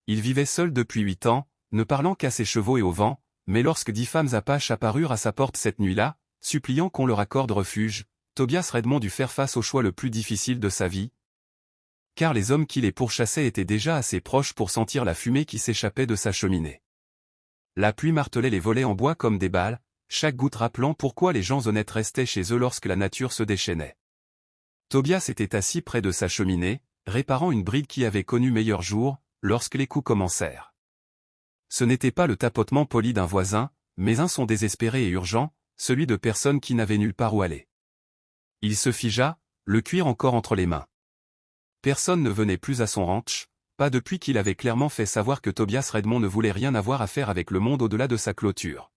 Il vivait seul depuis 8 ans, ne parlant qu'à ses chevaux et au vent, mais lorsque 10 femmes apaches apparurent à sa porte cette nuit-là, suppliant qu'on leur accorde refuge, Tobias Redmond dut faire face au choix le plus difficile de sa vie, car les hommes qui les pourchassaient étaient déjà assez proches pour sentir la fumée qui s'échappait de sa cheminée. La pluie martelait les volets en bois comme des balles, chaque goutte rappelant pourquoi les gens honnêtes restaient chez eux lorsque la nature se déchaînait. Tobias était assis près de sa cheminée, réparant une bride qui avait connu meilleurs jours, lorsque les coups commencèrent. Ce n'était pas le tapotement poli d'un voisin, mais un son désespéré et urgent, celui de personnes qui n'avaient nulle part où aller. Il se figea, le cuir encore entre les mains. Personne ne venait plus à son ranch, pas depuis qu'il avait clairement fait savoir que Tobias Redmond ne voulait rien avoir à faire avec le monde au-delà de sa clôture.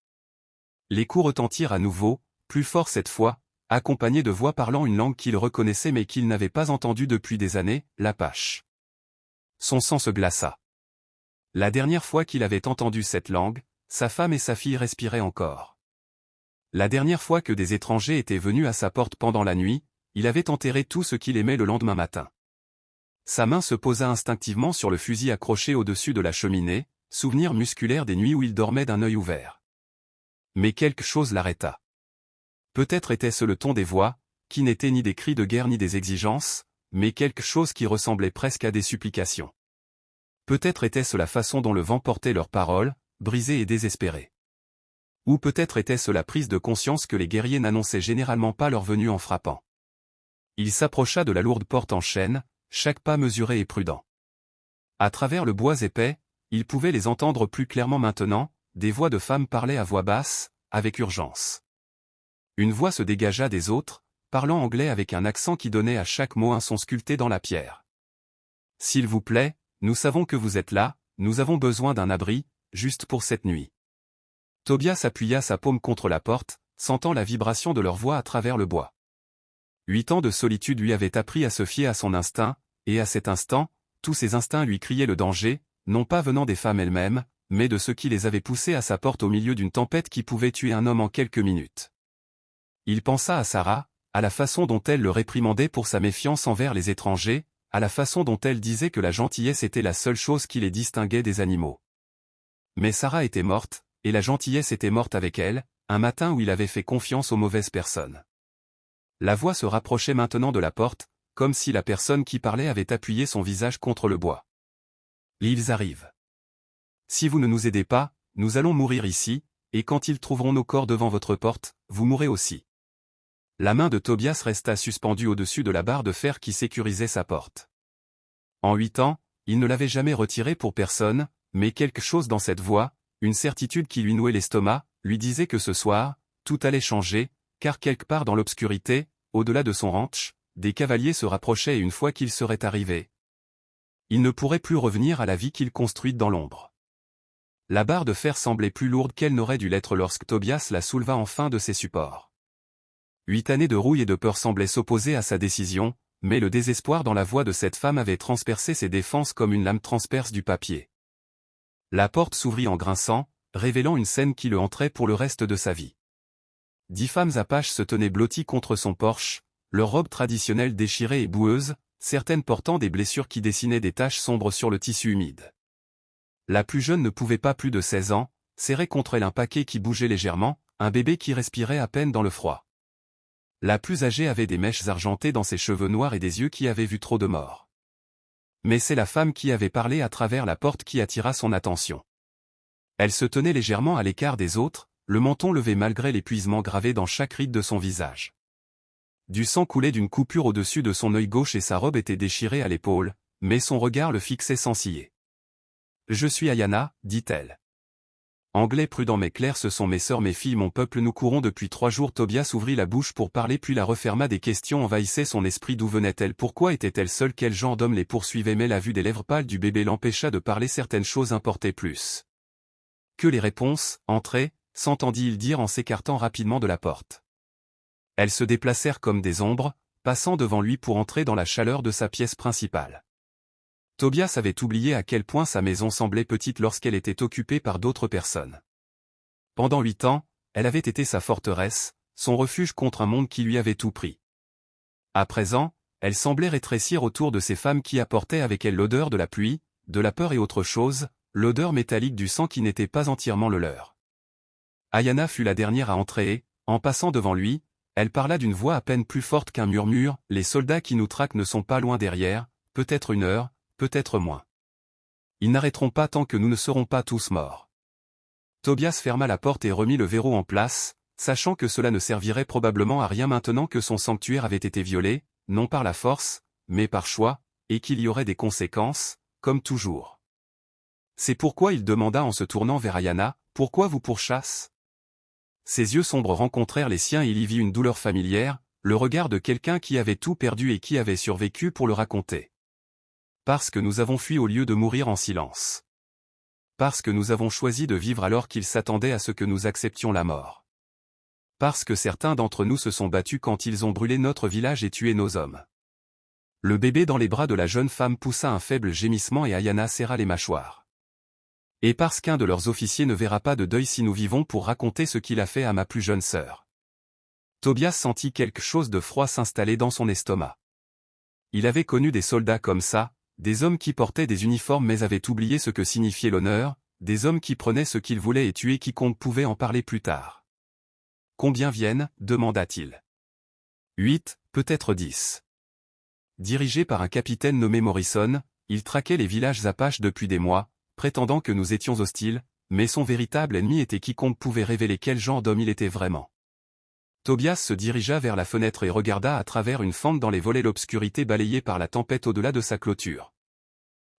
Les coups retentirent à nouveau, plus fort cette fois, accompagnés de voix parlant une langue qu'il reconnaissait mais qu'il n'avait pas entendue depuis des années, l'apache. Son sang se glaça. La dernière fois qu'il avait entendu cette langue, sa femme et sa fille respiraient encore. La dernière fois que des étrangers étaient venus à sa porte pendant la nuit, il avait enterré tout ce qu'il aimait le lendemain matin. Sa main se posa instinctivement sur le fusil accroché au-dessus de la cheminée, souvenir musculaire des nuits où il dormait d'un œil ouvert. Mais quelque chose l'arrêta. Peut-être était-ce le ton des voix, qui n'étaient ni des cris de guerre ni des exigences, mais quelque chose qui ressemblait presque à des supplications. Peut-être était-ce la façon dont le vent portait leurs paroles, brisées et désespérées. Ou peut-être était-ce la prise de conscience que les guerriers n'annonçaient généralement pas leur venue en frappant. Il s'approcha de la lourde porte en chêne, chaque pas mesuré et prudent. À travers le bois épais, il pouvait les entendre plus clairement maintenant, des voix de femmes parlaient à voix basse, avec urgence. Une voix se dégagea des autres, parlant anglais avec un accent qui donnait à chaque mot un son sculpté dans la pierre. « S'il vous plaît, nous savons que vous êtes là, nous avons besoin d'un abri, juste pour cette nuit. » Tobias appuya sa paume contre la porte, sentant la vibration de leur voix à travers le bois. 8 ans de solitude lui avaient appris à se fier à son instinct, et à cet instant, tous ses instincts lui criaient le danger, non pas venant des femmes elles-mêmes, mais de ceux qui les avaient poussées à sa porte au milieu d'une tempête qui pouvait tuer un homme en quelques minutes. Il pensa à Sarah, à la façon dont elle le réprimandait pour sa méfiance envers les étrangers, à la façon dont elle disait que la gentillesse était la seule chose qui les distinguait des animaux. Mais Sarah était morte, et la gentillesse était morte avec elle, un matin où il avait fait confiance aux mauvaises personnes. La voix se rapprochait maintenant de la porte, comme si la personne qui parlait avait appuyé son visage contre le bois. « Ils arrivent. Si vous ne nous aidez pas, nous allons mourir ici, et quand ils trouveront nos corps devant votre porte, vous mourrez aussi. » La main de Tobias resta suspendue au-dessus de la barre de fer qui sécurisait sa porte. En 8 ans, il ne l'avait jamais retirée pour personne, mais quelque chose dans cette voix, une certitude qui lui nouait l'estomac, lui disait que ce soir, tout allait changer, car quelque part dans l'obscurité, au-delà de son ranch, des cavaliers se rapprochaient et une fois qu'ils seraient arrivés, il ne pourrait plus revenir à la vie qu'il construit dans l'ombre. La barre de fer semblait plus lourde qu'elle n'aurait dû l'être lorsque Tobias la souleva enfin de ses supports. 8 années de rouille et de peur semblaient s'opposer à sa décision, mais le désespoir dans la voix de cette femme avait transpercé ses défenses comme une lame transperce du papier. La porte s'ouvrit en grinçant, révélant une scène qui le hanterait pour le reste de sa vie. 10 femmes apaches se tenaient blotties contre son porche, leurs robes traditionnelles déchirées et boueuses, certaines portant des blessures qui dessinaient des taches sombres sur le tissu humide. La plus jeune ne pouvait pas plus de 16 ans, serrait contre elle un paquet qui bougeait légèrement, un bébé qui respirait à peine dans le froid. La plus âgée avait des mèches argentées dans ses cheveux noirs et des yeux qui avaient vu trop de morts. Mais c'est la femme qui avait parlé à travers la porte qui attira son attention. Elle se tenait légèrement à l'écart des autres, le menton levé malgré l'épuisement gravé dans chaque ride de son visage. Du sang coulait d'une coupure au-dessus de son œil gauche et sa robe était déchirée à l'épaule, mais son regard le fixait sans ciller. « Je suis Ayana, dit-elle. Anglais prudent mais clair, ce sont mes sœurs, mes filles, mon peuple, nous courons depuis 3 jours. Tobias ouvrit la bouche pour parler puis la referma. Des questions envahissaient son esprit. D'où venait-elle? Pourquoi était-elle seule? Quel genre d'homme les poursuivait? Mais la vue des lèvres pâles du bébé l'empêcha de parler. Certaines choses importaient plus que les réponses. Entrez, s'entendit-il dire en s'écartant rapidement de la porte. Elles se déplacèrent comme des ombres, passant devant lui pour entrer dans la chaleur de sa pièce principale. Tobias avait oublié à quel point sa maison semblait petite lorsqu'elle était occupée par d'autres personnes. Pendant 8 ans, elle avait été sa forteresse, son refuge contre un monde qui lui avait tout pris. À présent, elle semblait rétrécir autour de ces femmes qui apportaient avec elles l'odeur de la pluie, de la peur et autre chose, l'odeur métallique du sang qui n'était pas entièrement le leur. Ayanna fut la dernière à entrer et, en passant devant lui, elle parla d'une voix à peine plus forte qu'un murmure, « Les soldats qui nous traquent ne sont pas loin derrière, peut-être 1 heure, peut-être moins. Ils n'arrêteront pas tant que nous ne serons pas tous morts. » Tobias ferma la porte et remit le verrou en place, sachant que cela ne servirait probablement à rien maintenant que son sanctuaire avait été violé, non par la force, mais par choix, et qu'il y aurait des conséquences, comme toujours. C'est pourquoi il demanda en se tournant vers Ayanna, « Pourquoi vous pourchasse ?» Ses yeux sombres rencontrèrent les siens et il y vit une douleur familière, le regard de quelqu'un qui avait tout perdu et qui avait survécu pour le raconter. Parce que nous avons fui au lieu de mourir en silence. Parce que nous avons choisi de vivre alors qu'ils s'attendaient à ce que nous acceptions la mort. Parce que certains d'entre nous se sont battus quand ils ont brûlé notre village et tué nos hommes. Le bébé dans les bras de la jeune femme poussa un faible gémissement et Ayanna serra les mâchoires. Et parce qu'un de leurs officiers ne verra pas de deuil si nous vivons pour raconter ce qu'il a fait à ma plus jeune sœur. Tobias sentit quelque chose de froid s'installer dans son estomac. Il avait connu des soldats comme ça, des hommes qui portaient des uniformes mais avaient oublié ce que signifiait l'honneur, des hommes qui prenaient ce qu'ils voulaient et tuaient quiconque pouvait en parler plus tard. « Combien viennent ?» demanda-t-il. 8, peut-être 10. Dirigé par un capitaine nommé Morrison, il traquait les villages apaches depuis des mois, prétendant que nous étions hostiles, mais son véritable ennemi était quiconque pouvait révéler quel genre d'homme il était vraiment. Tobias se dirigea vers la fenêtre et regarda à travers une fente dans les volets l'obscurité balayée par la tempête au-delà de sa clôture.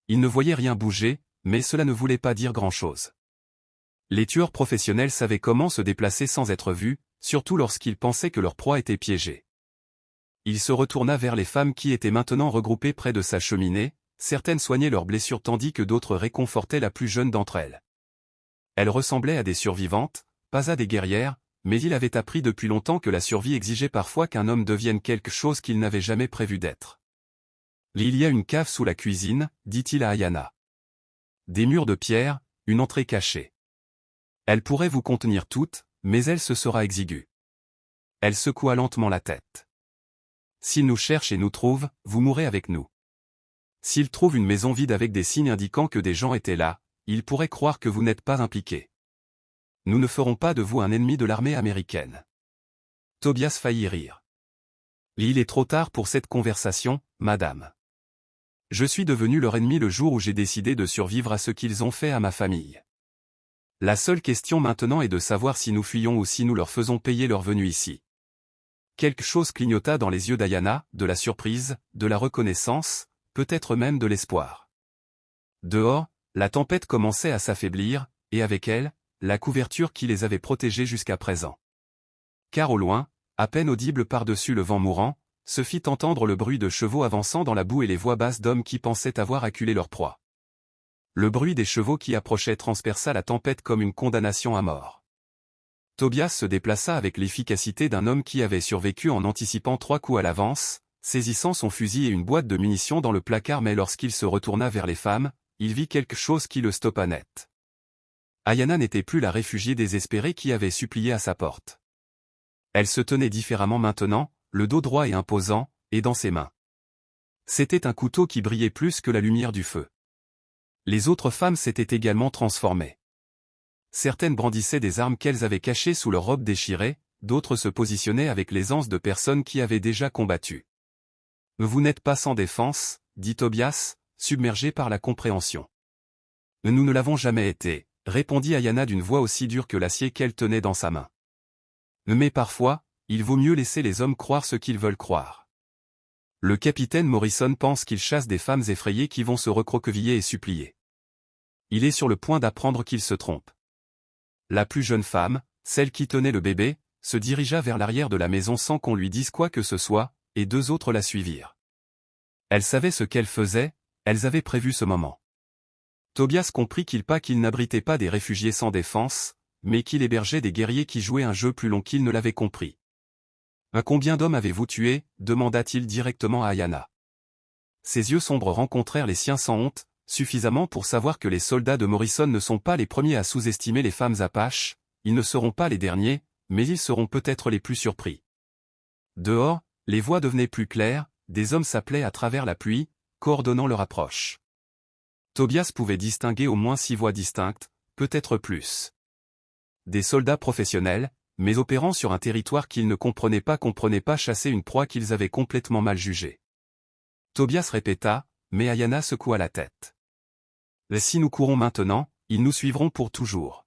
Il ne voyait rien bouger, mais cela ne voulait pas dire grand-chose. Les tueurs professionnels savaient comment se déplacer sans être vus, surtout lorsqu'ils pensaient que leur proie était piégée. Il se retourna vers les femmes qui étaient maintenant regroupées près de sa cheminée, certaines soignaient leurs blessures tandis que d'autres réconfortaient la plus jeune d'entre elles. Elles ressemblaient à des survivantes, pas à des guerrières, mais il avait appris depuis longtemps que la survie exigeait parfois qu'un homme devienne quelque chose qu'il n'avait jamais prévu d'être. « Il y a une cave sous la cuisine, dit-il à Ayanna. Des murs de pierre, une entrée cachée. Elle pourrait vous contenir toutes, mais elle se sera exiguë. » Elle secoua lentement la tête. « S'il nous cherche et nous trouve, vous mourrez avec nous. S'il trouve une maison vide avec des signes indiquant que des gens étaient là, il pourrait croire que vous n'êtes pas impliqué. Nous ne ferons pas de vous un ennemi de l'armée américaine. » Tobias faillit rire. « Il est trop tard pour cette conversation, madame. Je suis devenu leur ennemi le jour où j'ai décidé de survivre à ce qu'ils ont fait à ma famille. La seule question maintenant est de savoir si nous fuyons ou si nous leur faisons payer leur venue ici. » Quelque chose clignota dans les yeux d'Ayanna, de la surprise, de la reconnaissance, peut-être même de l'espoir. Dehors, la tempête commençait à s'affaiblir, et avec elle, la couverture qui les avait protégés jusqu'à présent. Car au loin, à peine audible par-dessus le vent mourant, se fit entendre le bruit de chevaux avançant dans la boue et les voix basses d'hommes qui pensaient avoir acculé leur proie. Le bruit des chevaux qui approchaient transperça la tempête comme une condamnation à mort. Tobias se déplaça avec l'efficacité d'un homme qui avait survécu en anticipant 3 coups à l'avance, saisissant son fusil et une boîte de munitions dans le placard mais lorsqu'il se retourna vers les femmes, il vit quelque chose qui le stoppa net. Ayanna n'était plus la réfugiée désespérée qui avait supplié à sa porte. Elle se tenait différemment maintenant, le dos droit et imposant, et dans ses mains. C'était un couteau qui brillait plus que la lumière du feu. Les autres femmes s'étaient également transformées. Certaines brandissaient des armes qu'elles avaient cachées sous leurs robes déchirées, d'autres se positionnaient avec l'aisance de personnes qui avaient déjà combattu. « Vous n'êtes pas sans défense, » dit Tobias, submergé par la compréhension. « Nous ne l'avons jamais été, » répondit Ayanna d'une voix aussi dure que l'acier qu'elle tenait dans sa main. « Mais parfois, il vaut mieux laisser les hommes croire ce qu'ils veulent croire. Le capitaine Morrison pense qu'il chasse des femmes effrayées qui vont se recroqueviller et supplier. Il est sur le point d'apprendre qu'il se trompe. » La plus jeune femme, celle qui tenait le bébé, se dirigea vers l'arrière de la maison sans qu'on lui dise quoi que ce soit, et 2 autres la suivirent. Elles savaient ce qu'elles faisaient, elles avaient prévu ce moment. Tobias comprit qu'il n'abritait pas des réfugiés sans défense, mais qu'il hébergeait des guerriers qui jouaient un jeu plus long qu'il ne l'avait compris. « Combien d'hommes avez-vous tué ?» demanda-t-il directement à Ayanna. Ses yeux sombres rencontrèrent les siens sans honte, suffisamment pour savoir que les soldats de Morrison ne sont pas les premiers à sous-estimer les femmes apaches, ils ne seront pas les derniers, mais ils seront peut-être les plus surpris. Dehors, les voix devenaient plus claires, des hommes s'appelaient à travers la pluie, coordonnant leur approche. Tobias pouvait distinguer au moins 6 voix distinctes, peut-être plus. Des soldats professionnels, mais opérant sur un territoire qu'ils ne comprenaient pas chasser une proie qu'ils avaient complètement mal jugée. Tobias répéta, mais Ayana secoua la tête. Si nous courons maintenant, ils nous suivront pour toujours.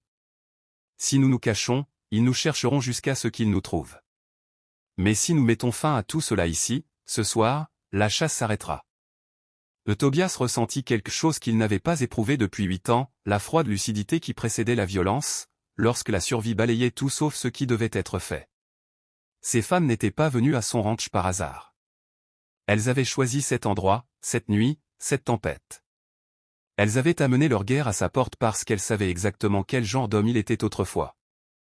Si nous nous cachons, ils nous chercheront jusqu'à ce qu'ils nous trouvent. Mais si nous mettons fin à tout cela ici, ce soir, la chasse s'arrêtera. Tobias ressentit quelque chose qu'il n'avait pas éprouvé depuis 8 ans, la froide lucidité qui précédait la violence, lorsque la survie balayait tout sauf ce qui devait être fait. Ces femmes n'étaient pas venues à son ranch par hasard. Elles avaient choisi cet endroit, cette nuit, cette tempête. Elles avaient amené leur guerre à sa porte parce qu'elles savaient exactement quel genre d'homme il était autrefois.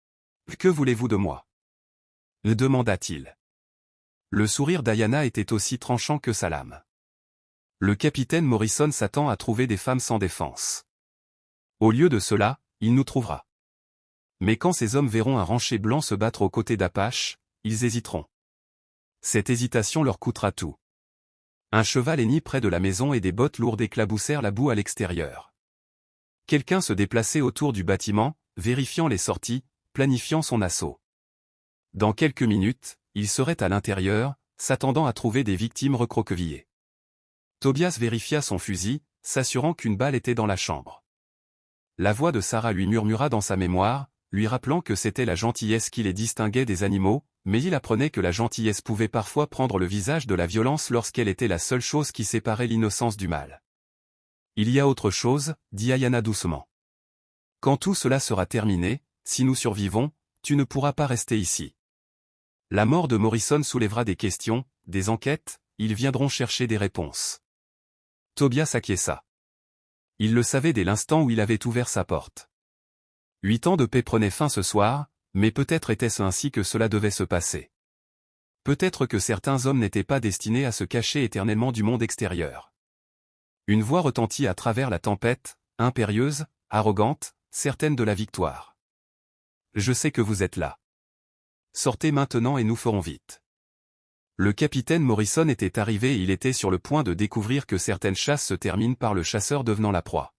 « Que voulez-vous de moi » demanda-t-il. Le sourire d'Ayana était aussi tranchant que sa lame. Le capitaine Morrison s'attend à trouver des femmes sans défense. Au lieu de cela, il nous trouvera. Mais quand ces hommes verront un rancher blanc se battre aux côtés d'Apache, ils hésiteront. Cette hésitation leur coûtera tout. Un cheval hennit près de la maison et des bottes lourdes éclaboussèrent la boue à l'extérieur. Quelqu'un se déplaçait autour du bâtiment, vérifiant les sorties, planifiant son assaut. Dans quelques minutes, il serait à l'intérieur, s'attendant à trouver des victimes recroquevillées. Tobias vérifia son fusil, s'assurant qu'une balle était dans la chambre. La voix de Sarah lui murmura dans sa mémoire, lui rappelant que c'était la gentillesse qui les distinguait des animaux, mais il apprenait que la gentillesse pouvait parfois prendre le visage de la violence lorsqu'elle était la seule chose qui séparait l'innocence du mal. Il y a autre chose, dit Ayana doucement. Quand tout cela sera terminé, si nous survivons, tu ne pourras pas rester ici. La mort de Morrison soulèvera des questions, des enquêtes, ils viendront chercher des réponses. Tobias acquiesça. Il le savait dès l'instant où il avait ouvert sa porte. 8 ans de paix prenaient fin ce soir, mais peut-être était-ce ainsi que cela devait se passer. Peut-être que certains hommes n'étaient pas destinés à se cacher éternellement du monde extérieur. Une voix retentit à travers la tempête, impérieuse, arrogante, certaine de la victoire. Je sais que vous êtes là. Sortez maintenant et nous ferons vite. Le capitaine Morrison était arrivé et il était sur le point de découvrir que certaines chasses se terminent par le chasseur devenant la proie.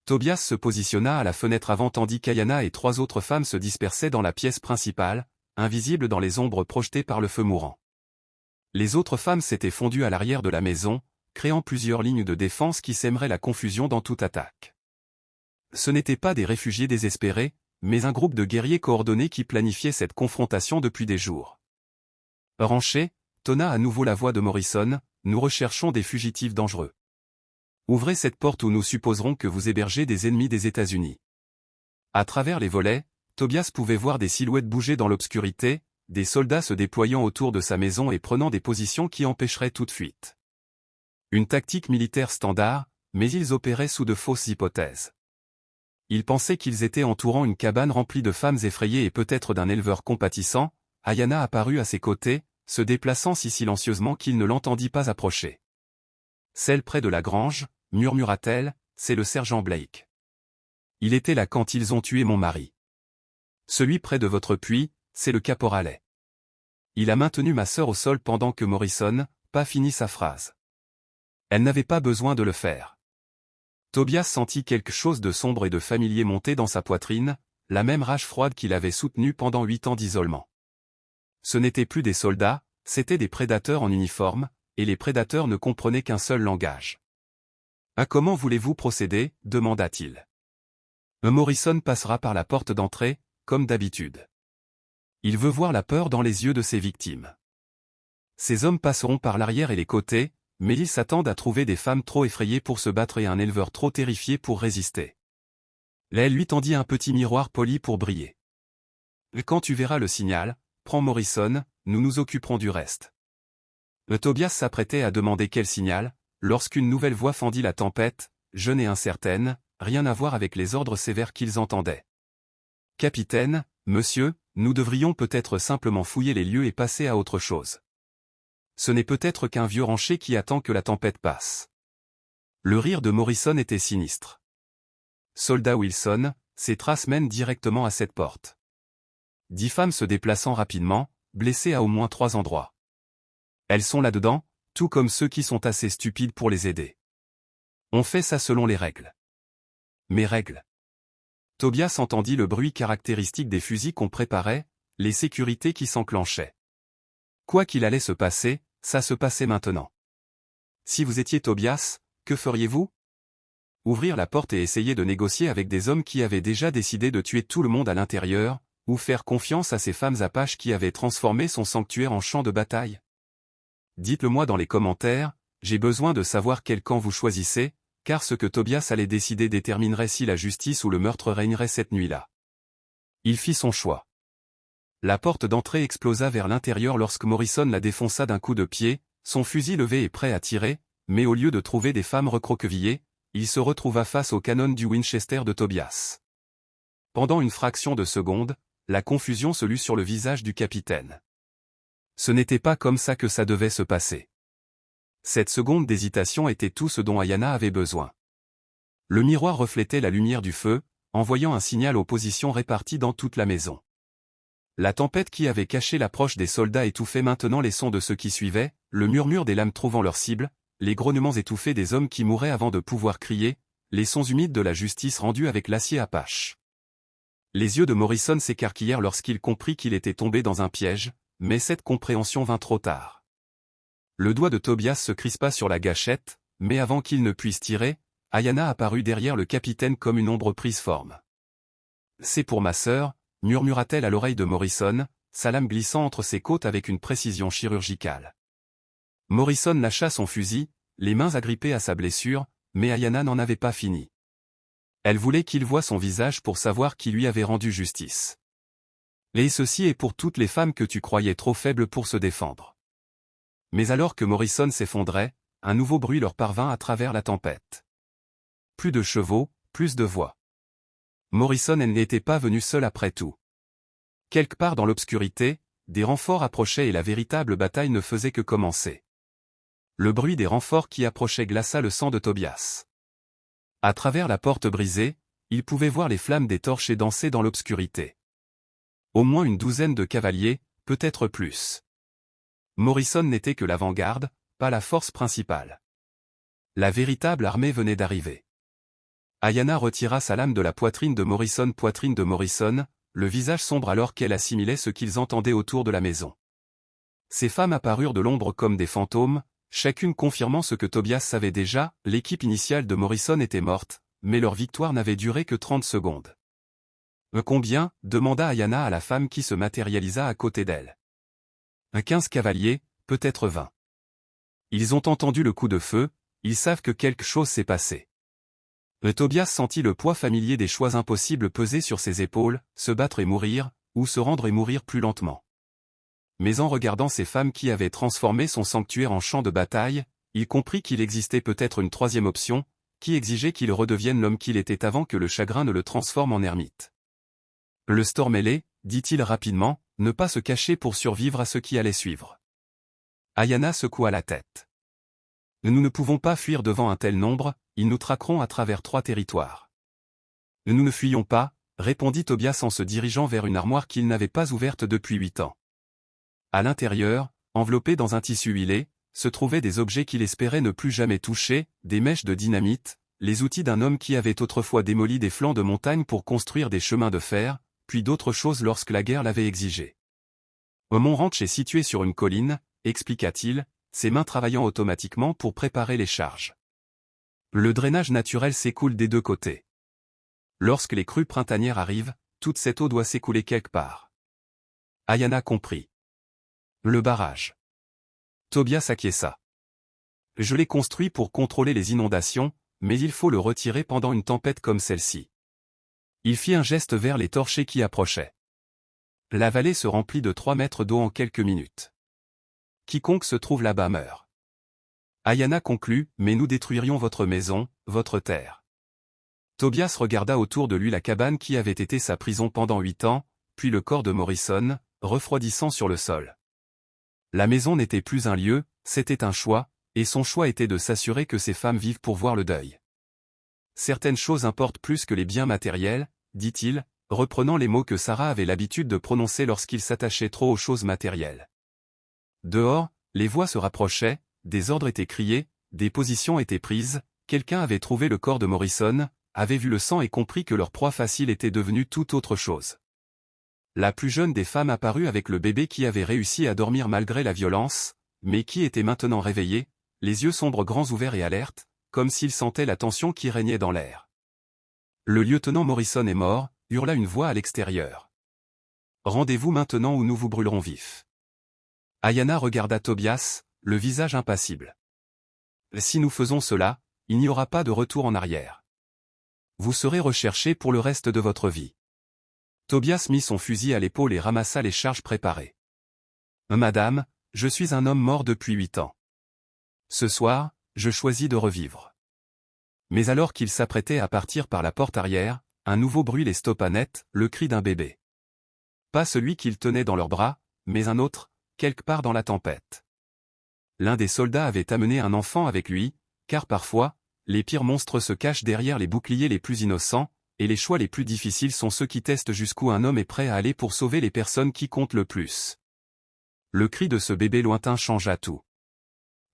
Tobias se positionna à la fenêtre avant tandis qu'Ayana et 3 autres femmes se dispersaient dans la pièce principale, invisibles dans les ombres projetées par le feu mourant. Les autres femmes s'étaient fondues à l'arrière de la maison, créant plusieurs lignes de défense qui sèmeraient la confusion dans toute attaque. Ce n'étaient pas des réfugiés désespérés, mais un groupe de guerriers coordonnés qui planifiaient cette confrontation depuis des jours. Rancher, tonna à nouveau la voix de Morrison, nous recherchons des fugitifs dangereux. Ouvrez cette porte où nous supposerons que vous hébergez des ennemis des États-Unis. À travers les volets, Tobias pouvait voir des silhouettes bouger dans l'obscurité, des soldats se déployant autour de sa maison et prenant des positions qui empêcheraient toute fuite. Une tactique militaire standard, mais ils opéraient sous de fausses hypothèses. Ils pensaient qu'ils étaient entourant une cabane remplie de femmes effrayées et peut-être d'un éleveur compatissant. Ayana apparut à ses côtés, se déplaçant si silencieusement qu'il ne l'entendit pas approcher. Celle près de la grange, murmura-t-elle, c'est le sergent Blake. Il était là quand ils ont tué mon mari. Celui près de votre puits, c'est le caporalet. Il a maintenu ma sœur au sol pendant que Morrison, pas fini sa phrase. Elle n'avait pas besoin de le faire. Tobias sentit quelque chose de sombre et de familier monter dans sa poitrine, la même rage froide qu'il avait soutenue pendant 8 ans d'isolement. Ce n'étaient plus des soldats, c'étaient des prédateurs en uniforme, et les prédateurs ne comprenaient qu'un seul langage. « Ah, comment voulez-vous procéder » demanda-t-il. Morrison passera par la porte d'entrée, comme d'habitude. Il veut voir la peur dans les yeux de ses victimes. Ces hommes passeront par l'arrière et les côtés, mais ils s'attendent à trouver des femmes trop effrayées pour se battre et un éleveur trop terrifié pour résister. Elle lui tendit un petit miroir poli pour briller. « Quand tu verras le signal, prends Morrison, nous nous occuperons du reste. » Tobias s'apprêtait à demander quel signal, lorsqu'une nouvelle voix fendit la tempête, jeune et incertaine, rien à voir avec les ordres sévères qu'ils entendaient. « Capitaine, monsieur, nous devrions peut-être simplement fouiller les lieux et passer à autre chose. Ce n'est peut-être qu'un vieux rancher qui attend que la tempête passe. » Le rire de Morrison était sinistre. « Soldat Wilson, ces traces mènent directement à cette porte. » 10 femmes se déplaçant rapidement, blessées à au moins 3 endroits. Elles sont là-dedans, tout comme ceux qui sont assez stupides pour les aider. On fait ça selon les règles. Mes règles. Tobias entendit le bruit caractéristique des fusils qu'on préparait, les sécurités qui s'enclenchaient. Quoi qu'il allait se passer, ça se passait maintenant. Si vous étiez Tobias, que feriez-vous? Ouvrir la porte et essayer de négocier avec des hommes qui avaient déjà décidé de tuer tout le monde à l'intérieur, ou faire confiance à ces femmes apaches qui avaient transformé son sanctuaire en champ de bataille? Dites-le-moi dans les commentaires, j'ai besoin de savoir quel camp vous choisissez, car ce que Tobias allait décider déterminerait si la justice ou le meurtre régnerait cette nuit-là. Il fit son choix. La porte d'entrée explosa vers l'intérieur lorsque Morrison la défonça d'un coup de pied, son fusil levé et prêt à tirer, mais au lieu de trouver des femmes recroquevillées, il se retrouva face au canon du Winchester de Tobias. Pendant une fraction de seconde, la confusion se lut sur le visage du capitaine. Ce n'était pas comme ça que ça devait se passer. Cette seconde d'hésitation était tout ce dont Ayanna avait besoin. Le miroir reflétait la lumière du feu, envoyant un signal aux positions réparties dans toute la maison. La tempête qui avait caché l'approche des soldats étouffait maintenant les sons de ceux qui suivaient, le murmure des lames trouvant leur cible, les grognements étouffés des hommes qui mouraient avant de pouvoir crier, les sons humides de la justice rendue avec l'acier apache. Les yeux de Morrison s'écarquillèrent lorsqu'il comprit qu'il était tombé dans un piège, mais cette compréhension vint trop tard. Le doigt de Tobias se crispa sur la gâchette, mais avant qu'il ne puisse tirer, Ayanna apparut derrière le capitaine comme une ombre prise forme. « C'est pour ma sœur », murmura-t-elle à l'oreille de Morrison, sa lame glissant entre ses côtes avec une précision chirurgicale. Morrison lâcha son fusil, les mains agrippées à sa blessure, mais Ayanna n'en avait pas fini. Elle voulait qu'il voie son visage pour savoir qui lui avait rendu justice. Et ceci est pour toutes les femmes que tu croyais trop faibles pour se défendre. Mais alors que Morrison s'effondrait, un nouveau bruit leur parvint à travers la tempête. Plus de chevaux, plus de voix. Morrison n'était pas venu seul après tout. Quelque part dans l'obscurité, des renforts approchaient et la véritable bataille ne faisait que commencer. Le bruit des renforts qui approchaient glaça le sang de Tobias. À travers la porte brisée, il pouvait voir les flammes des torches et danser dans l'obscurité. Au moins une douzaine de cavaliers, peut-être plus. Morrison n'était que l'avant-garde, pas la force principale. La véritable armée venait d'arriver. Ayanna retira sa lame de la poitrine de Morrison, le visage sombre alors qu'elle assimilait ce qu'ils entendaient autour de la maison. Ces femmes apparurent de l'ombre comme des fantômes, chacune confirmant ce que Tobias savait déjà, l'équipe initiale de Morrison était morte, mais leur victoire n'avait duré que 30 secondes. « Combien » demanda Ayanna à la femme qui se matérialisa à côté d'elle. « 15 cavaliers, peut-être 20. Ils ont entendu le coup de feu, ils savent que quelque chose s'est passé. » Tobias sentit le poids familier des choix impossibles peser sur ses épaules, se battre et mourir, ou se rendre et mourir plus lentement. Mais en regardant ces femmes qui avaient transformé son sanctuaire en champ de bataille, il comprit qu'il existait peut-être une troisième option, qui exigeait qu'il redevienne l'homme qu'il était avant que le chagrin ne le transforme en ermite. Le Stormellé, dit-il rapidement, ne pas se cacher pour survivre à ce qui allait suivre. Ayanna secoua la tête. Nous ne pouvons pas fuir devant un tel nombre, ils nous traqueront à travers 3 territoires. Nous ne fuyons pas, répondit Tobias en se dirigeant vers une armoire qu'il n'avait pas ouverte depuis 8 ans. À l'intérieur, enveloppés dans un tissu huilé, se trouvaient des objets qu'il espérait ne plus jamais toucher, des mèches de dynamite, les outils d'un homme qui avait autrefois démoli des flancs de montagne pour construire des chemins de fer, puis d'autres choses lorsque la guerre l'avait exigé. Mon ranch est situé sur une colline, expliqua-t-il, ses mains travaillant automatiquement pour préparer les charges. Le drainage naturel s'écoule des 2 côtés. Lorsque les crues printanières arrivent, toute cette eau doit s'écouler quelque part. Ayanna comprit. Le barrage. Tobias acquiesça. Je l'ai construit pour contrôler les inondations, mais il faut le retirer pendant une tempête comme celle-ci. Il fit un geste vers les torchers qui approchaient. La vallée se remplit de 3 mètres d'eau en quelques minutes. Quiconque se trouve là-bas meurt. Ayanna conclut, mais nous détruirions votre maison, votre terre. Tobias regarda autour de lui la cabane qui avait été sa prison pendant 8 ans, puis le corps de Morrison, refroidissant sur le sol. La maison n'était plus un lieu, c'était un choix, et son choix était de s'assurer que ces femmes vivent pour voir le deuil. Certaines choses importent plus que les biens matériels, dit-il, reprenant les mots que Sarah avait l'habitude de prononcer lorsqu'il s'attachait trop aux choses matérielles. Dehors, les voix se rapprochaient, des ordres étaient criés, des positions étaient prises, quelqu'un avait trouvé le corps de Morrison, avait vu le sang et compris que leur proie facile était devenue tout autre chose. La plus jeune des femmes apparut avec le bébé qui avait réussi à dormir malgré la violence, mais qui était maintenant réveillé, les yeux sombres grands ouverts et alertes, comme s'il sentait la tension qui régnait dans l'air. Le lieutenant Morrison est mort, hurla une voix à l'extérieur. Rendez-vous maintenant ou nous vous brûlerons vifs. Ayanna regarda Tobias, le visage impassible. Si nous faisons cela, il n'y aura pas de retour en arrière. Vous serez recherché pour le reste de votre vie. Tobias mit son fusil à l'épaule et ramassa les charges préparées. Madame, je suis un homme mort depuis 8 ans. Ce soir, je choisis de revivre. Mais alors qu'il s'apprêtait à partir par la porte arrière, un nouveau bruit les stoppa net, le cri d'un bébé. Pas celui qu'ils tenaient dans leurs bras, mais un autre, quelque part dans la tempête. L'un des soldats avait amené un enfant avec lui, car parfois, les pires monstres se cachent derrière les boucliers les plus innocents, et les choix les plus difficiles sont ceux qui testent jusqu'où un homme est prêt à aller pour sauver les personnes qui comptent le plus. Le cri de ce bébé lointain changea tout.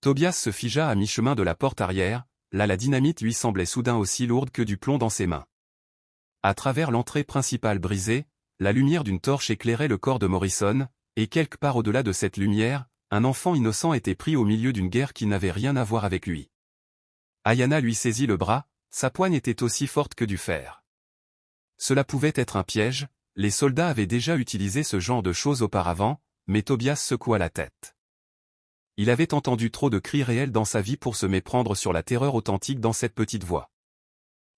Tobias se figea à mi-chemin de la porte arrière, là la dynamite lui semblait soudain aussi lourde que du plomb dans ses mains. À travers l'entrée principale brisée, la lumière d'une torche éclairait le corps de Morrison, et quelque part au-delà de cette lumière, un enfant innocent était pris au milieu d'une guerre qui n'avait rien à voir avec lui. Ayanna lui saisit le bras, sa poigne était aussi forte que du fer. Cela pouvait être un piège, les soldats avaient déjà utilisé ce genre de choses auparavant, mais Tobias secoua la tête. Il avait entendu trop de cris réels dans sa vie pour se méprendre sur la terreur authentique dans cette petite voix.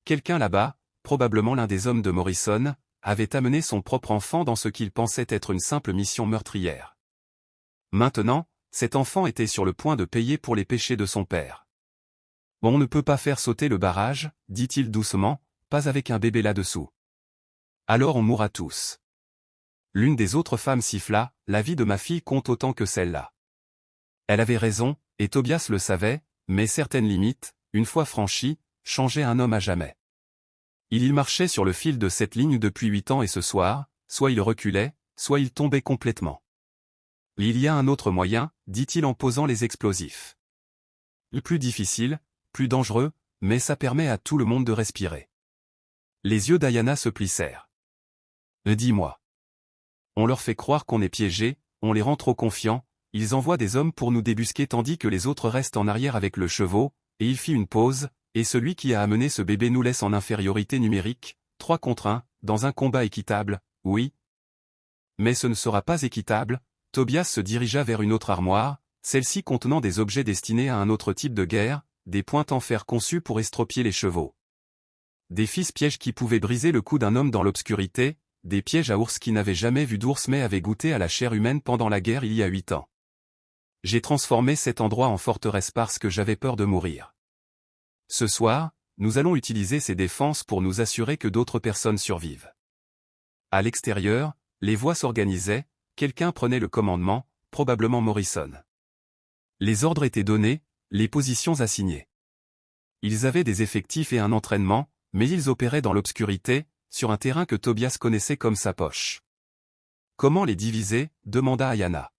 Quelqu'un là-bas, probablement l'un des hommes de Morrison, avait amené son propre enfant dans ce qu'il pensait être une simple mission meurtrière. Maintenant, cet enfant était sur le point de payer pour les péchés de son père. « On ne peut pas faire sauter le barrage, dit-il doucement, pas avec un bébé là-dessous. Alors on mourra tous. » L'une des autres femmes siffla, « La vie de ma fille compte autant que celle-là. » Elle avait raison, et Tobias le savait, mais certaines limites, une fois franchies, changeaient un homme à jamais. Il marchait sur le fil de cette ligne depuis 8 ans et ce soir, soit il reculait, soit il tombait complètement. Il y a un autre moyen, dit-il en posant les explosifs. Le plus difficile, plus dangereux, mais ça permet à tout le monde de respirer. Les yeux d'Ayanna se plissèrent. Dis-moi. On leur fait croire qu'on est piégé, on les rend trop confiants, ils envoient des hommes pour nous débusquer tandis que les autres restent en arrière avec le chevau, et il fit une pause, et celui qui a amené ce bébé nous laisse en infériorité numérique, 3 contre 1, dans un combat équitable, oui. Mais ce ne sera pas équitable. Tobias se dirigea vers une autre armoire, celle-ci contenant des objets destinés à un autre type de guerre, des pointes en fer conçues pour estropier les chevaux. Des fils-pièges qui pouvaient briser le cou d'un homme dans l'obscurité, des pièges à ours qui n'avaient jamais vu d'ours mais avaient goûté à la chair humaine pendant la guerre il y a 8 ans. J'ai transformé cet endroit en forteresse parce que j'avais peur de mourir. Ce soir, nous allons utiliser ces défenses pour nous assurer que d'autres personnes survivent. À l'extérieur, les voix s'organisaient, quelqu'un prenait le commandement, probablement Morrison. Les ordres étaient donnés, les positions assignées. Ils avaient des effectifs et un entraînement, mais ils opéraient dans l'obscurité, sur un terrain que Tobias connaissait comme sa poche. Comment les diviser, demanda Ayanna.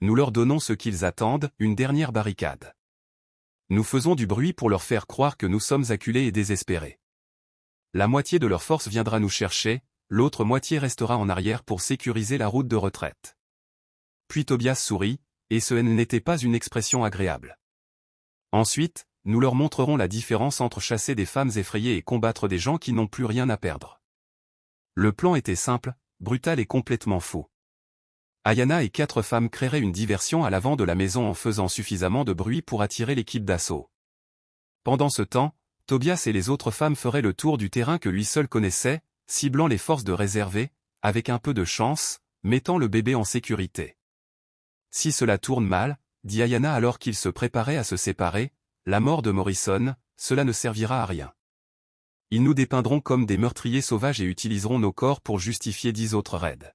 Nous leur donnons ce qu'ils attendent, une dernière barricade. Nous faisons du bruit pour leur faire croire que nous sommes acculés et désespérés. La moitié de leur force viendra nous chercher, l'autre moitié restera en arrière pour sécuriser la route de retraite. Puis Tobias sourit, et ce n'était pas une expression agréable. Ensuite, nous leur montrerons la différence entre chasser des femmes effrayées et combattre des gens qui n'ont plus rien à perdre. Le plan était simple, brutal et complètement fou. Ayanna et 4 femmes créeraient une diversion à l'avant de la maison en faisant suffisamment de bruit pour attirer l'équipe d'assaut. Pendant ce temps, Tobias et les autres femmes feraient le tour du terrain que lui seul connaissait, ciblant les forces de réserve et, avec un peu de chance, mettant le bébé en sécurité. Si cela tourne mal, dit Ayanna alors qu'ils se préparaient à se séparer, la mort de Morrison, cela ne servira à rien. Ils nous dépeindront comme des meurtriers sauvages et utiliseront nos corps pour justifier 10 autres raids.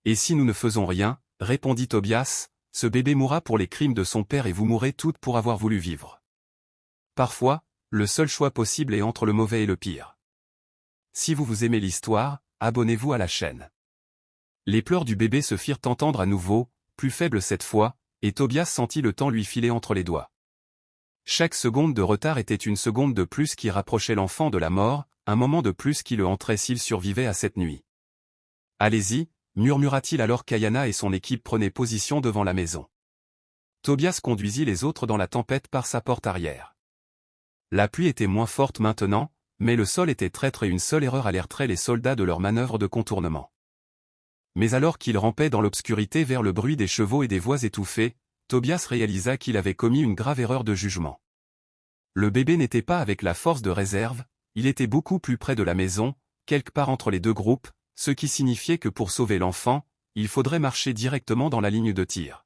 Et si nous ne faisons rien, répondit Tobias, ce bébé mourra pour les crimes de son père et vous mourrez toutes pour avoir voulu vivre. Parfois, le seul choix possible est entre le mauvais et le pire. Si vous aimez l'histoire, abonnez-vous à la chaîne. Les pleurs du bébé se firent entendre à nouveau, plus faibles cette fois, et Tobias sentit le temps lui filer entre les doigts. Chaque seconde de retard était une seconde de plus qui rapprochait l'enfant de la mort, un moment de plus qui le hanterait s'il survivait à cette nuit. Allez-y, murmura-t-il alors qu'Ayana et son équipe prenaient position devant la maison. Tobias conduisit les autres dans la tempête par sa porte arrière. La pluie était moins forte maintenant, mais le sol était traître et une seule erreur alerterait les soldats de leur manœuvre de contournement. Mais alors qu'ils rampaient dans l'obscurité vers le bruit des chevaux et des voix étouffées, Tobias réalisa qu'il avait commis une grave erreur de jugement. Le bébé n'était pas avec la force de réserve, il était beaucoup plus près de la maison, quelque part entre les deux groupes, ce qui signifiait que pour sauver l'enfant, il faudrait marcher directement dans la ligne de tir.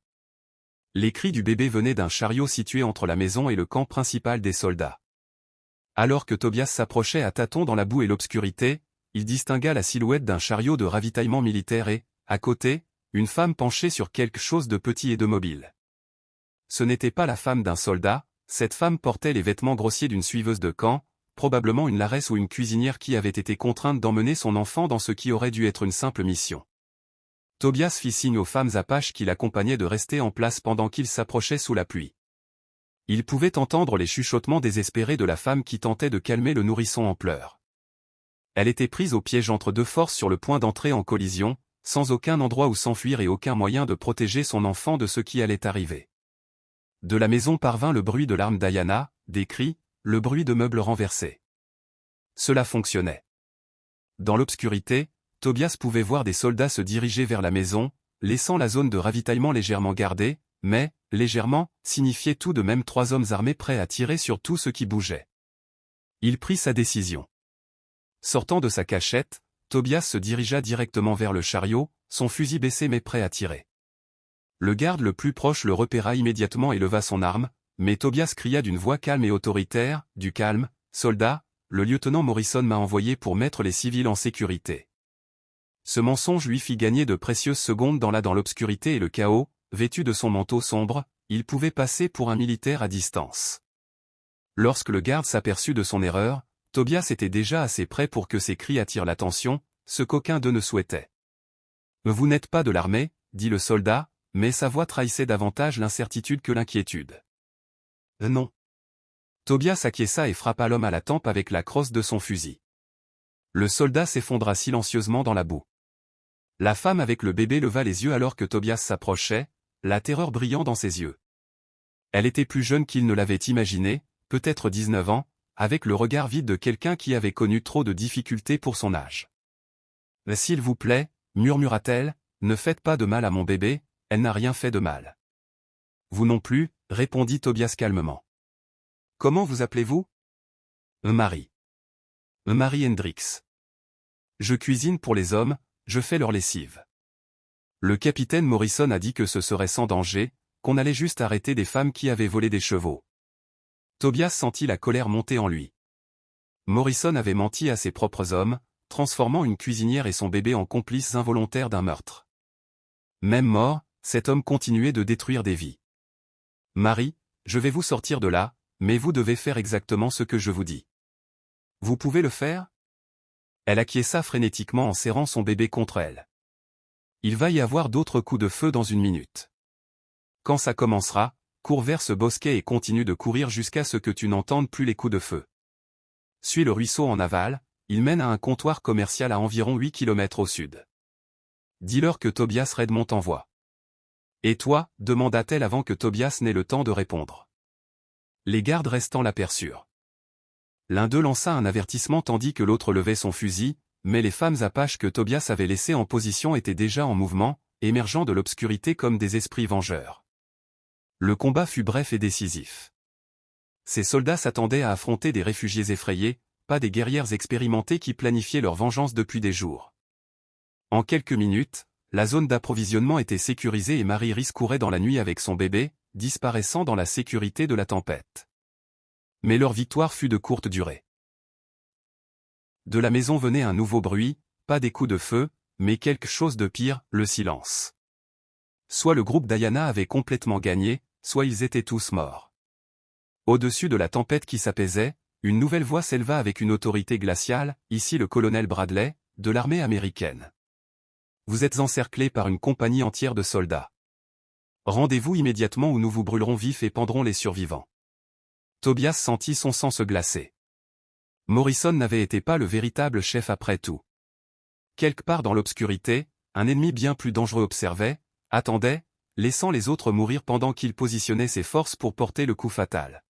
Les cris du bébé venaient d'un chariot situé entre la maison et le camp principal des soldats. Alors que Tobias s'approchait à tâtons dans la boue et l'obscurité, il distingua la silhouette d'un chariot de ravitaillement militaire et, à côté, une femme penchée sur quelque chose de petit et de mobile. Ce n'était pas la femme d'un soldat, cette femme portait les vêtements grossiers d'une suiveuse de camp, probablement une laresse ou une cuisinière qui avait été contrainte d'emmener son enfant dans ce qui aurait dû être une simple mission. Tobias fit signe aux femmes apaches qui l'accompagnaient de rester en place pendant qu'il s'approchait sous la pluie. Il pouvait entendre les chuchotements désespérés de la femme qui tentait de calmer le nourrisson en pleurs. Elle était prise au piège entre deux forces sur le point d'entrer en collision, sans aucun endroit où s'enfuir et aucun moyen de protéger son enfant de ce qui allait arriver. De la maison parvint le bruit de l'arme d'Ayana, des cris, le bruit de meubles renversés. Cela fonctionnait. Dans l'obscurité, Tobias pouvait voir des soldats se diriger vers la maison, laissant la zone de ravitaillement légèrement gardée, mais, légèrement, signifiait tout de même 3 hommes armés prêts à tirer sur tout ce qui bougeait. Il prit sa décision. Sortant de sa cachette, Tobias se dirigea directement vers le chariot, son fusil baissé mais prêt à tirer. Le garde le plus proche le repéra immédiatement et leva son arme, mais Tobias cria d'une voix calme et autoritaire, « Du calme, soldat, le lieutenant Morrison m'a envoyé pour mettre les civils en sécurité. » Ce mensonge lui fit gagner de précieuses secondes dans l'obscurité et le chaos, vêtu de son manteau sombre, il pouvait passer pour un militaire à distance. Lorsque le garde s'aperçut de son erreur, Tobias était déjà assez près pour que ses cris attirent l'attention, ce qu'aucun d'eux ne souhaitait. « Vous n'êtes pas de l'armée, » dit le soldat, mais sa voix trahissait davantage l'incertitude que l'inquiétude. « Non. » Tobias acquiesça et frappa l'homme à la tempe avec la crosse de son fusil. Le soldat s'effondra silencieusement dans la boue. La femme avec le bébé leva les yeux alors que Tobias s'approchait, la terreur brillant dans ses yeux. Elle était plus jeune qu'il ne l'avait imaginé, peut-être 19 ans, avec le regard vide de quelqu'un qui avait connu trop de difficultés pour son âge. « S'il vous plaît, » murmura-t-elle, « ne faites pas de mal à mon bébé, elle n'a rien fait de mal. »« Vous non plus, » répondit Tobias calmement. « Comment vous appelez-vous ? » Marie. Marie Hendricks. Je cuisine pour les hommes, je fais leur lessive. Le capitaine Morrison a dit que ce serait sans danger, qu'on allait juste arrêter des femmes qui avaient volé des chevaux. Tobias sentit la colère monter en lui. Morrison avait menti à ses propres hommes, transformant une cuisinière et son bébé en complices involontaires d'un meurtre. Même mort, cet homme continuait de détruire des vies. Marie, je vais vous sortir de là, mais vous devez faire exactement ce que je vous dis. Vous pouvez le faire ? Elle acquiesça frénétiquement en serrant son bébé contre elle. Il va y avoir d'autres coups de feu dans une minute. Quand ça commencera, cours vers ce bosquet et continue de courir jusqu'à ce que tu n'entendes plus les coups de feu. Suis le ruisseau en aval, il mène à un comptoir commercial à environ 8 km au sud. Dis-leur que Tobias Redmond t'envoie. Et toi, demanda-t-elle avant que Tobias n'ait le temps de répondre. Les gardes restants l'aperçurent. L'un d'eux lança un avertissement tandis que l'autre levait son fusil, mais les femmes apaches que Tobias avait laissées en position étaient déjà en mouvement, émergeant de l'obscurité comme des esprits vengeurs. Le combat fut bref et décisif. Ces soldats s'attendaient à affronter des réfugiés effrayés, pas des guerrières expérimentées qui planifiaient leur vengeance depuis des jours. En quelques minutes, la zone d'approvisionnement était sécurisée et Marie Rhys courait dans la nuit avec son bébé, disparaissant dans la sécurité de la tempête. Mais leur victoire fut de courte durée. De la maison venait un nouveau bruit, pas des coups de feu, mais quelque chose de pire, le silence. Soit le groupe d'Ayana avait complètement gagné, soit ils étaient tous morts. Au-dessus de la tempête qui s'apaisait, une nouvelle voix s'éleva avec une autorité glaciale, ici le colonel Bradley, de l'armée américaine. Vous êtes encerclés par une compagnie entière de soldats. Rendez-vous immédiatement ou nous vous brûlerons vifs et pendrons les survivants. Tobias sentit son sang se glacer. Morrison n'avait été pas le véritable chef après tout. Quelque part dans l'obscurité, un ennemi bien plus dangereux observait, attendait, laissant les autres mourir pendant qu'il positionnait ses forces pour porter le coup fatal.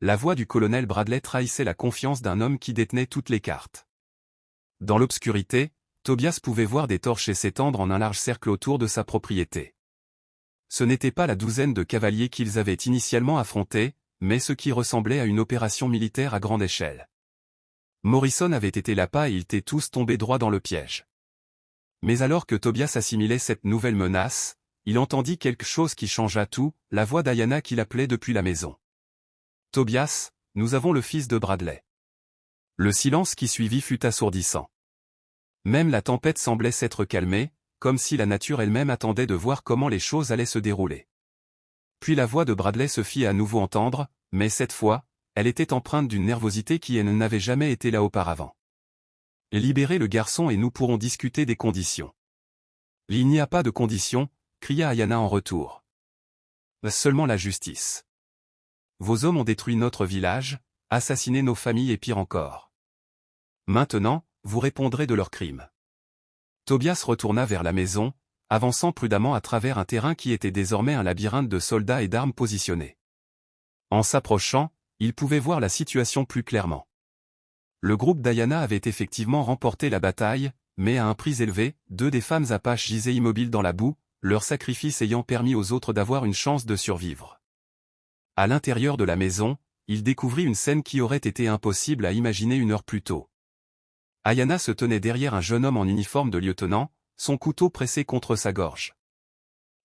La voix du colonel Bradley trahissait la confiance d'un homme qui détenait toutes les cartes. Dans l'obscurité, Tobias pouvait voir des torches s'étendre en un large cercle autour de sa propriété. Ce n'était pas la douzaine de cavaliers qu'ils avaient initialement affrontés, mais ce qui ressemblait à une opération militaire à grande échelle. Morrison avait été l'appât et ils étaient tous tombés droit dans le piège. Mais alors que Tobias assimilait cette nouvelle menace, il entendit quelque chose qui changea tout, la voix d'Ayana qui l'appelait depuis la maison. « Tobias, nous avons le fils de Bradley. » Le silence qui suivit fut assourdissant. Même la tempête semblait s'être calmée, comme si la nature elle-même attendait de voir comment les choses allaient se dérouler. Puis la voix de Bradley se fit à nouveau entendre, mais cette fois, elle était empreinte d'une nervosité qui n'avait jamais été là auparavant. « Libérez le garçon et nous pourrons discuter des conditions. »« Il n'y a pas de conditions, » cria Ayana en retour. « Seulement la justice. Vos hommes ont détruit notre village, assassiné nos familles et pire encore. Maintenant, vous répondrez de leurs crimes. » Tobias retourna vers la maison, avançant prudemment à travers un terrain qui était désormais un labyrinthe de soldats et d'armes positionnés. En s'approchant, il pouvait voir la situation plus clairement. Le groupe d'Ayana avait effectivement remporté la bataille, mais à un prix élevé, 2 des femmes apaches gisaient immobiles dans la boue, leur sacrifice ayant permis aux autres d'avoir une chance de survivre. À l'intérieur de la maison, il découvrit une scène qui aurait été impossible à imaginer une heure plus tôt. Ayana se tenait derrière un jeune homme en uniforme de lieutenant, son couteau pressé contre sa gorge.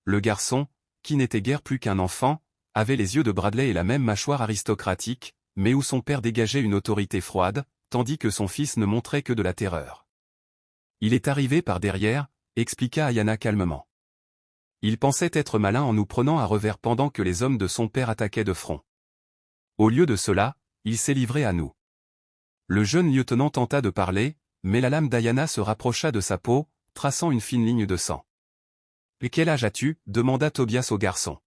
Le garçon, qui n'était guère plus qu'un enfant, avait les yeux de Bradley et la même mâchoire aristocratique, mais où son père dégageait une autorité froide, tandis que son fils ne montrait que de la terreur. « Il est arrivé par derrière, » expliqua Ayana calmement. « Il pensait être malin en nous prenant à revers pendant que les hommes de son père attaquaient de front. Au lieu de cela, il s'est livré à nous. » Le jeune lieutenant tenta de parler, mais la lame d'Ayana se rapprocha de sa peau, traçant une fine ligne de sang. « Et quel âge as-tu » demanda Tobias au garçon.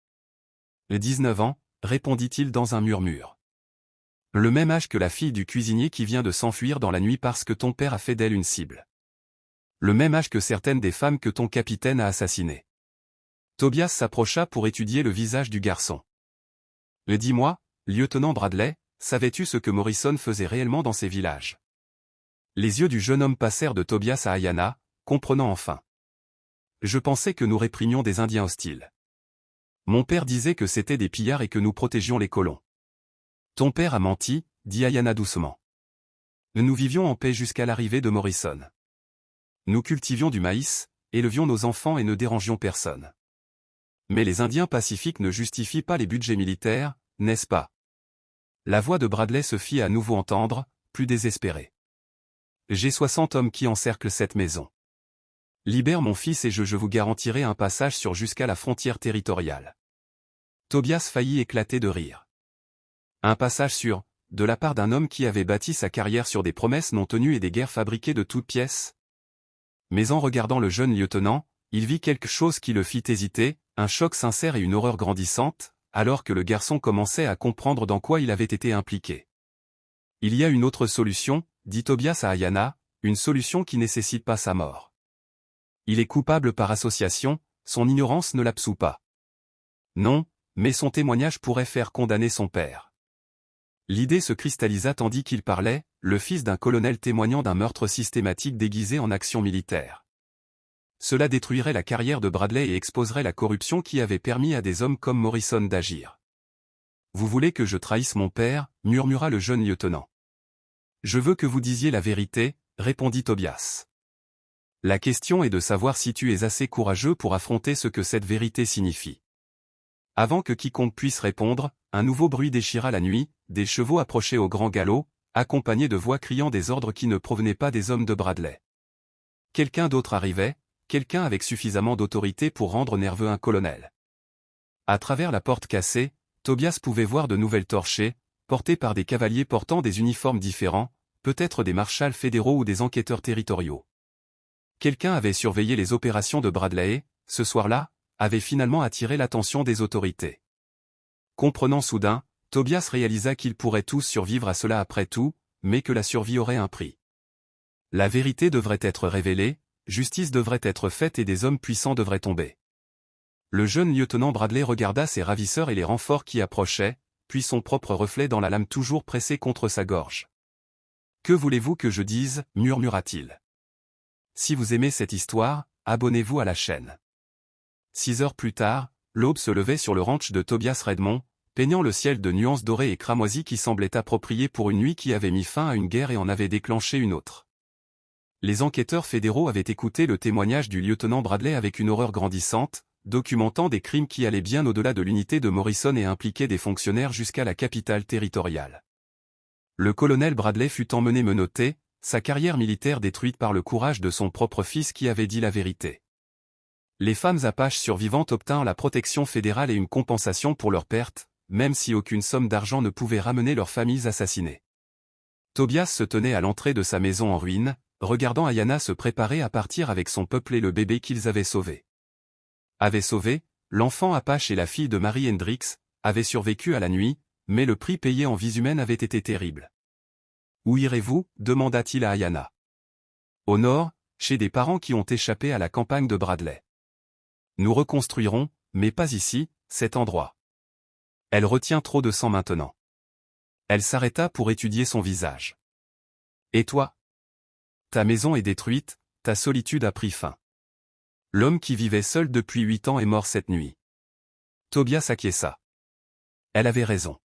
« 19 ans, répondit-il dans un murmure. « Le même âge que la fille du cuisinier qui vient de s'enfuir dans la nuit parce que ton père a fait d'elle une cible. Le même âge que certaines des femmes que ton capitaine a assassinées. » Tobias s'approcha pour étudier le visage du garçon. « Dis-moi, lieutenant Bradley, savais-tu ce que Morrison faisait réellement dans ces villages ?» Les yeux du jeune homme passèrent de Tobias à Ayana, comprenant enfin. « Je pensais que nous réprimions des Indiens hostiles. Mon père disait que c'étaient des pillards et que nous protégions les colons. »« Ton père a menti, » dit Ayana doucement. « Nous vivions en paix jusqu'à l'arrivée de Morrison. Nous cultivions du maïs, élevions nos enfants et ne dérangions personne. Mais les Indiens pacifiques ne justifient pas les budgets militaires, n'est-ce pas ?» La voix de Bradley se fit à nouveau entendre, plus désespérée. « J'ai 60 hommes qui encerclent cette maison. Libère mon fils et je vous garantirai un passage sûr jusqu'à la frontière territoriale. » Tobias faillit éclater de rire. Un passage sûr, de la part d'un homme qui avait bâti sa carrière sur des promesses non tenues et des guerres fabriquées de toutes pièces. Mais en regardant le jeune lieutenant, il vit quelque chose qui le fit hésiter, un choc sincère et une horreur grandissante, alors que le garçon commençait à comprendre dans quoi il avait été impliqué. « Il y a une autre solution, » dit Tobias à Ayana, « une solution qui nécessite pas sa mort. Il est coupable par association, son ignorance ne l'absout pas. Non, mais son témoignage pourrait faire condamner son père. » L'idée se cristallisa tandis qu'il parlait, le fils d'un colonel témoignant d'un meurtre systématique déguisé en action militaire. Cela détruirait la carrière de Bradley et exposerait la corruption qui avait permis à des hommes comme Morrison d'agir. « Vous voulez que je trahisse mon père » murmura le jeune lieutenant. « Je veux que vous disiez la vérité » répondit Tobias. « La question est de savoir si tu es assez courageux pour affronter ce que cette vérité signifie. » Avant que quiconque puisse répondre, un nouveau bruit déchira la nuit, des chevaux approchaient au grand galop, accompagnés de voix criant des ordres qui ne provenaient pas des hommes de Bradley. Quelqu'un d'autre arrivait, quelqu'un avec suffisamment d'autorité pour rendre nerveux un colonel. À travers la porte cassée, Tobias pouvait voir de nouvelles torchées, portées par des cavaliers portant des uniformes différents, peut-être des marshals fédéraux ou des enquêteurs territoriaux. Quelqu'un avait surveillé les opérations de Bradley et, ce soir-là, avait finalement attiré l'attention des autorités. Comprenant soudain, Tobias réalisa qu'ils pourraient tous survivre à cela après tout, mais que la survie aurait un prix. La vérité devrait être révélée, justice devrait être faite et des hommes puissants devraient tomber. Le jeune lieutenant Bradley regarda ses ravisseurs et les renforts qui approchaient, puis son propre reflet dans la lame toujours pressée contre sa gorge. « Que voulez-vous que je dise » murmura-t-il. « Si vous aimez cette histoire, abonnez-vous à la chaîne. » 6 heures plus tard, l'aube se levait sur le ranch de Tobias Redmond, peignant le ciel de nuances dorées et cramoisies qui semblaient appropriées pour une nuit qui avait mis fin à une guerre et en avait déclenché une autre. Les enquêteurs fédéraux avaient écouté le témoignage du lieutenant Bradley avec une horreur grandissante, documentant des crimes qui allaient bien au-delà de l'unité de Morrison et impliquaient des fonctionnaires jusqu'à la capitale territoriale. Le colonel Bradley fut emmené menotté, sa carrière militaire détruite par le courage de son propre fils qui avait dit la vérité. Les femmes apaches survivantes obtinrent la protection fédérale et une compensation pour leurs pertes, même si aucune somme d'argent ne pouvait ramener leurs familles assassinées. Tobias se tenait à l'entrée de sa maison en ruine, regardant Ayanna se préparer à partir avec son peuple et le bébé qu'ils avaient sauvé. L'enfant apache et la fille de Mary Hendricks, avaient survécu à la nuit, mais le prix payé en vies humaines avait été terrible. « Où irez-vous » demanda-t-il à Ayanna. « Au nord, chez des parents qui ont échappé à la campagne de Bradley. Nous reconstruirons, mais pas ici, cet endroit. Elle retient trop de sang maintenant. » Elle s'arrêta pour étudier son visage. « Et toi ? Ta maison est détruite, ta solitude a pris fin. L'homme qui vivait seul depuis 8 ans est mort cette nuit. » Tobias acquiesça. Elle avait raison.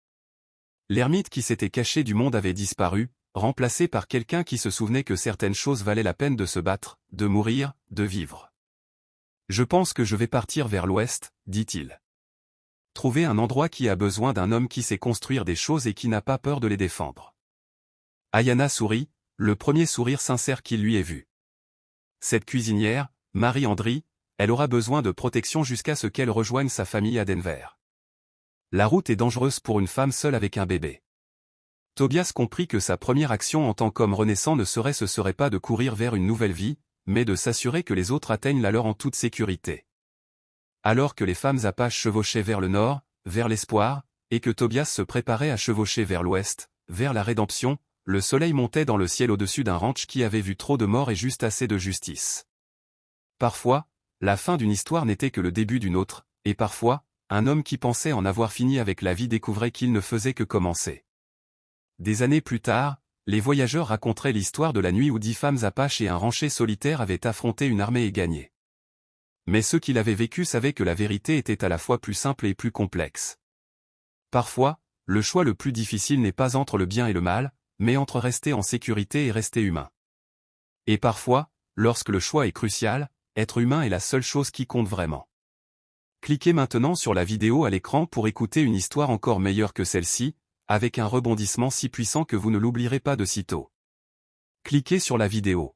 L'ermite qui s'était caché du monde avait disparu, remplacé par quelqu'un qui se souvenait que certaines choses valaient la peine de se battre, de mourir, de vivre. « Je pense que je vais partir vers l'ouest, » dit-il. « Trouver un endroit qui a besoin d'un homme qui sait construire des choses et qui n'a pas peur de les défendre. » Ayanna sourit, le premier sourire sincère qu'il lui ait vu. Cette cuisinière, Marie Andry, elle aura besoin de protection jusqu'à ce qu'elle rejoigne sa famille à Denver. La route est dangereuse pour une femme seule avec un bébé. Tobias comprit que sa première action en tant qu'homme renaissant ne serait pas de courir vers une nouvelle vie, mais de s'assurer que les autres atteignent la leur en toute sécurité. Alors que les femmes apaches chevauchaient vers le nord, vers l'espoir, et que Tobias se préparait à chevaucher vers l'ouest, vers la rédemption, le soleil montait dans le ciel au-dessus d'un ranch qui avait vu trop de morts et juste assez de justice. Parfois, la fin d'une histoire n'était que le début d'une autre, et parfois, un homme qui pensait en avoir fini avec la vie découvrait qu'il ne faisait que commencer. Des années plus tard, les voyageurs raconteraient l'histoire de la nuit où 10 femmes apaches et un rancher solitaire avaient affronté une armée et gagné. Mais ceux qui l'avaient vécu savaient que la vérité était à la fois plus simple et plus complexe. Parfois, le choix le plus difficile n'est pas entre le bien et le mal, mais entre rester en sécurité et rester humain. Et parfois, lorsque le choix est crucial, être humain est la seule chose qui compte vraiment. Cliquez maintenant sur la vidéo à l'écran pour écouter une histoire encore meilleure que celle-ci, avec un rebondissement si puissant que vous ne l'oublierez pas de sitôt. Cliquez sur la vidéo.